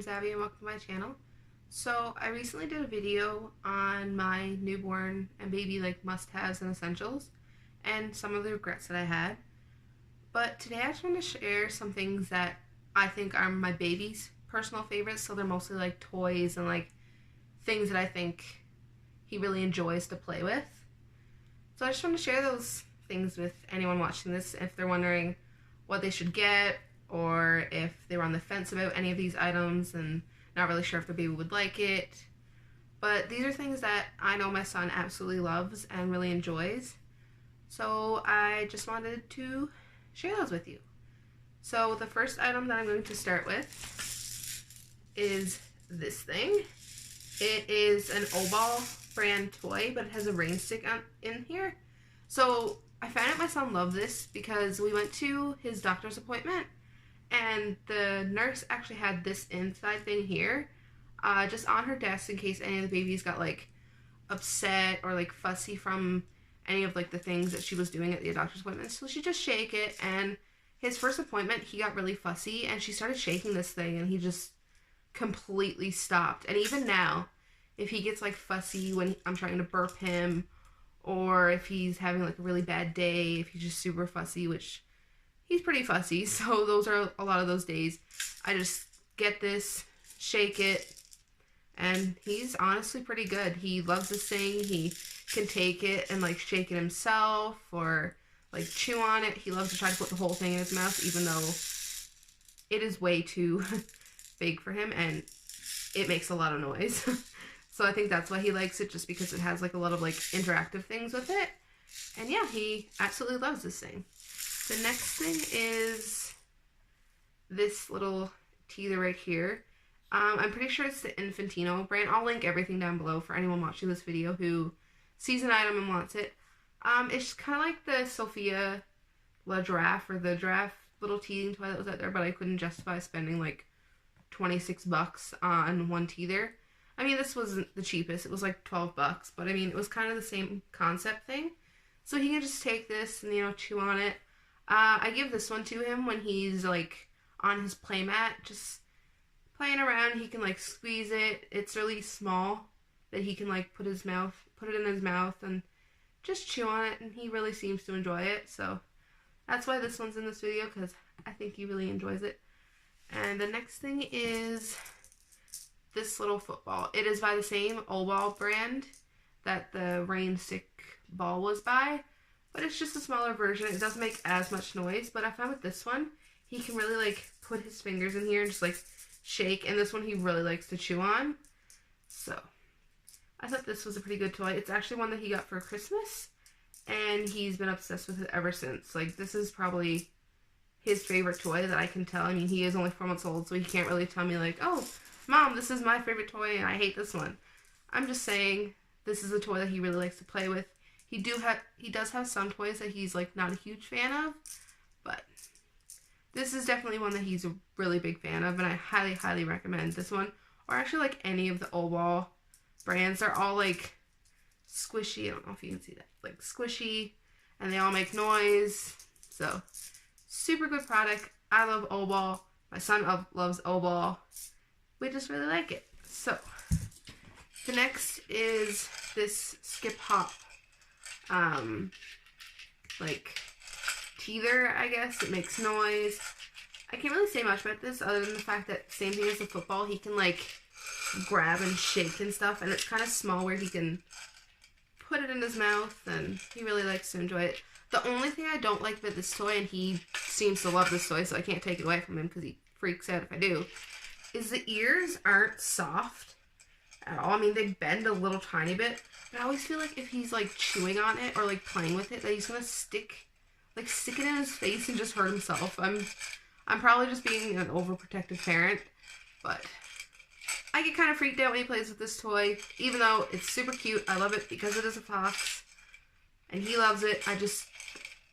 name's Abby and welcome to my channel. So I recently did a video on my newborn and baby must-haves and essentials and some of the regrets that I had. But today I just want to share some things that I think are my baby's personal favorites. So they're mostly like toys and things that I think he really enjoys to play with. So I just want to share those things with anyone watching this if they're wondering what they should get, or if they were on the fence about any of these items and not really sure if their baby would like it. But these are things that I know my son absolutely loves and really enjoys. So I just wanted to share those with you. So the first item that I'm going to start with is this thing. It is an Oball brand toy, but it has a Rainstick in here. So I found out my son loved this because we went to his doctor's appointment and the nurse actually had this inside thing here just on her desk in case any of the babies got upset or fussy from any of the things that she was doing at the doctor's appointment. So she just shake it, and his first appointment he got really fussy and she started shaking this thing and he just completely stopped. And even now, if he gets fussy when I'm trying to burp him, or if he's having a really bad day, if he's just super fussy, which he's pretty fussy, so those are a lot of those days, I just get this, shake it, and he's honestly pretty good. He loves this thing. He can take it and shake it himself or chew on it. He loves to try to put the whole thing in his mouth, even though it is way too big for him and it makes a lot of noise. So I think that's why he likes it, just because it has a lot of interactive things with it. And yeah, he absolutely loves this thing. The next thing is this little teether right here. I'm pretty sure it's the Infantino brand. I'll link everything down below for anyone watching this video who sees an item and wants it. It's kind of like the Sophia La Giraffe, or the giraffe little teething toy that was out there, but I couldn't justify spending 26 bucks on one teether. I mean, this wasn't the cheapest. It was 12 bucks, but I mean, it was kind of the same concept thing. So he can just take this and, chew on it. I give this one to him when he's on his play mat, just playing around. He can squeeze it. It's really small that he can put it in his mouth and just chew on it, and he really seems to enjoy it. So that's why this one's in this video, because I think he really enjoys it. And the next thing is this little football. It is by the same Oball brand that the Rainstick ball was by, but it's just a smaller version. It doesn't make as much noise, but I found with this one, he can really put his fingers in here and just shake, and this one he really likes to chew on. So I thought this was a pretty good toy. It's actually one that he got for Christmas, and he's been obsessed with it ever since. This is probably his favorite toy that I can tell. I mean, he is only 4 months old, so he can't really tell me oh, Mom, this is my favorite toy and I hate this one. I'm just saying this is a toy that he really likes to play with. He does have some toys that he's not a huge fan of, but this is definitely one that he's a really big fan of, and I highly, highly recommend this one, or actually any of the Oball brands. They're all squishy. I don't know if you can see that. Squishy, and they all make noise. So super good product. I love Oball. My son loves Oball. We just really like it. So the next is this skip hop teether, I guess. It makes noise. I can't really say much about this other than the fact that, same thing as the football, he can grab and shake and stuff, and it's kind of small where he can put it in his mouth, and he really likes to enjoy it. The only thing I don't like about this toy, and he seems to love this toy, so I can't take it away from him because he freaks out if I do, is the ears aren't soft at all. I mean, they bend a little tiny bit, but I always feel if he's chewing on it or playing with it, that he's gonna stick it in his face and just hurt himself. I'm probably just being an overprotective parent, but I get kind of freaked out when he plays with this toy, even though it's super cute. I love it because it is a fox, and he loves it.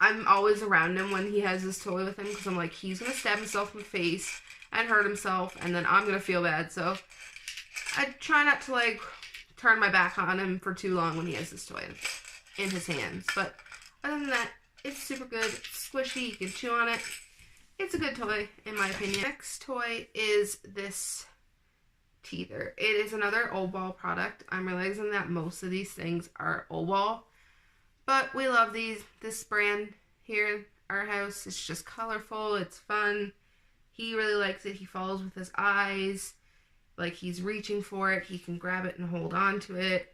I'm always around him when he has this toy with him, because I'm he's gonna stab himself in the face and hurt himself, and then I'm gonna feel bad. So I try not to turn my back on him for too long when he has this toy in his hands. But other than that, it's super good. It's squishy. You can chew on it. It's a good toy, in my opinion. Next toy is this Teether. It is another Oball product. I'm realizing that most of these things are Oball, but we love these. This brand here in our house, it's just colorful, it's fun. He really likes it. He follows with his eyes, like he's reaching for it. He can grab it and hold on to it.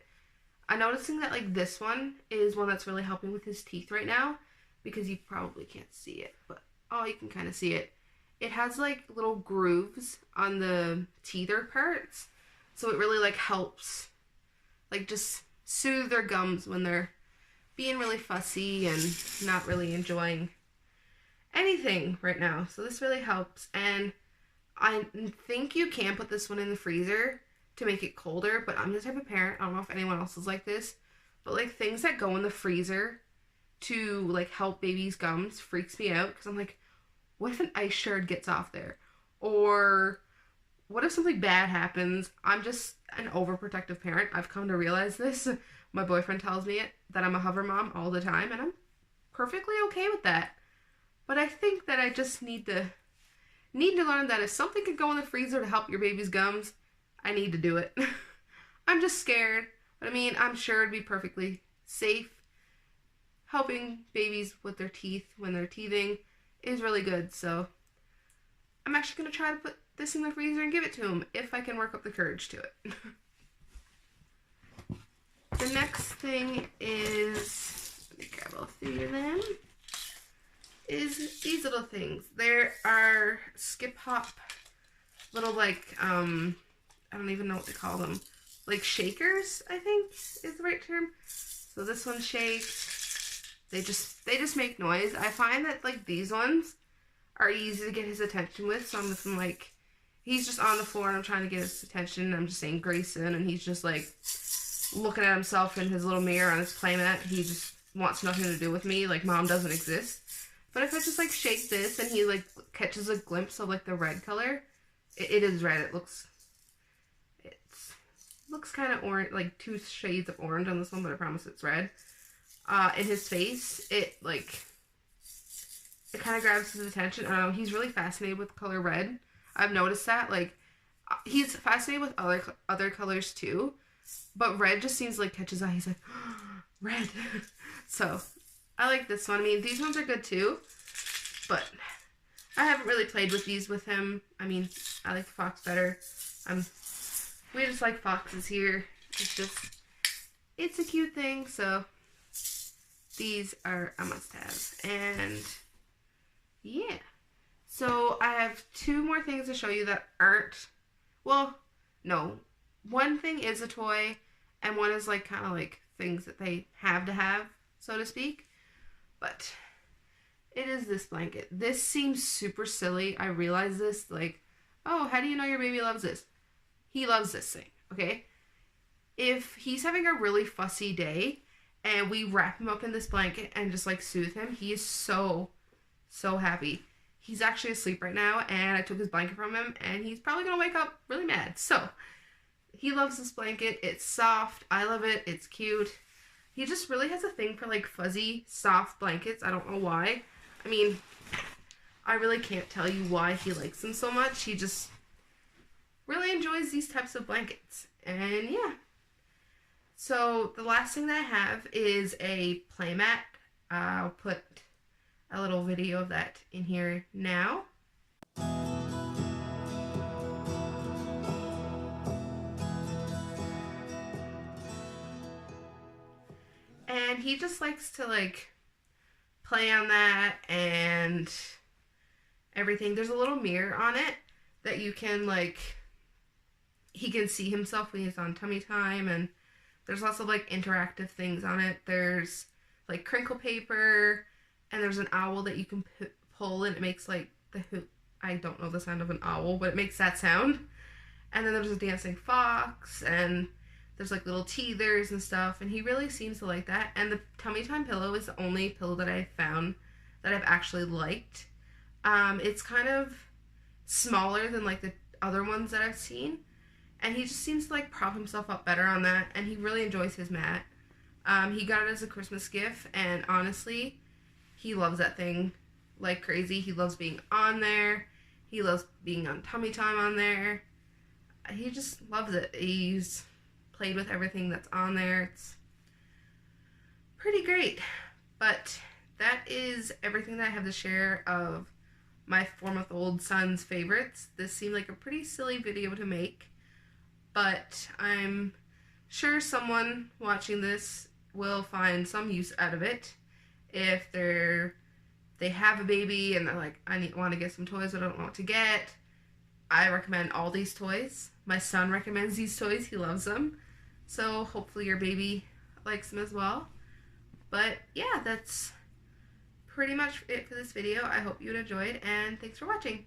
I'm noticing that like this one is one that's really helping with his teeth right now, because you probably can't see it, but oh, you can kind of see it. It has like little grooves on the teether parts, so it really like helps like just soothe their gums when they're being really fussy and not really enjoying anything right now. So this really helps, and I think you can put this one in the freezer to make it colder, but I'm the type of parent, I don't know if anyone else is like this, but like things that go in the freezer to like help baby's gums freaks me out, because I'm like, what if an ice shard gets off there? Or what if something bad happens? I'm just an overprotective parent. I've come to realize this. My boyfriend tells me that I'm a hover mom all the time, and I'm perfectly okay with that. But I think that I just need to learn that if something could go in the freezer to help your baby's gums, I need to do it. I'm just scared. But I mean, I'm sure it'd be perfectly safe. Helping babies with their teeth when they're teething is really good, so I'm actually going to try to put this in the freezer and give it to him if I can work up the courage to it. The next thing is, let me grab all three of them, is these little things. There are skip hop little like, I don't even know what to call them, like shakers, I think is the right term. So this one shakes. They just make noise. I find that like these ones are easy to get his attention with. So I'm just like, he's just on the floor and I'm trying to get his attention. I'm just saying Grayson, and he's just like looking at himself in his little mirror on his playmat. He just wants nothing to do with me. Like mom doesn't exist. But if I just like shake this and he like catches a glimpse of like the red color, it is red. It looks kind of orange, like 2 shades of orange on this one, but I promise it's red. In his face, it kind of grabs his attention. I don't know, he's really fascinated with the color red. I've noticed that, like, he's fascinated with other colors too, but red just seems like catches eye. He's like, oh, red. So, I like this one. I mean, these ones are good too, but I haven't really played with these with him. I mean, I like the fox better. We just like foxes here. It's a cute thing, so these are a must-have. And yeah, so I have 2 more things to show you that aren't, well, no, one thing is a toy and one is like kind of like things that they have to have, so to speak. But it is this blanket. This seems super silly. I realize this, like, oh, how do you know your baby loves this? He loves this thing, okay? If he's having a really fussy day and we wrap him up in this blanket and just like soothe him, he is so happy. He's actually asleep right now, and I took his blanket from him, and he's probably gonna wake up really mad. So he loves this blanket. It's soft. I love it. It's cute. He just really has a thing for like fuzzy, soft blankets. I don't know why. I mean, I really can't tell you why he likes them so much. He just really enjoys these types of blankets. And yeah. So the last thing that I have is a playmat. I'll put a little video of that in here now. And he just likes to like play on that and everything. There's a little mirror on it that you can like, he can see himself when he's on tummy time, and there's lots of like interactive things on it. There's like crinkle paper, and there's an owl that you can pull, and it makes like the hoot. I don't know the sound of an owl, but it makes that sound. And then there's a dancing fox, and there's like little teethers and stuff, and he really seems to like that. And the tummy time pillow is the only pillow that I found that I've actually liked. It's kind of smaller than like the other ones that I've seen, and he just seems to like prop himself up better on that, and he really enjoys his mat. He got it as a Christmas gift, and honestly, he loves that thing like crazy. He loves being on there. He loves being on tummy time on there. he just loves it. He's played with everything that's on there. It's pretty great. But that is everything that I have to share of my 4-month-old son's favorites. This seemed like a pretty silly video to make, but I'm sure someone watching this will find some use out of it. If they have a baby and they're like, want to get some toys, but I don't know what to get, I recommend all these toys. My son recommends these toys. He loves them. So hopefully your baby likes them as well. But yeah, that's pretty much it for this video. I hope you enjoyed, and thanks for watching.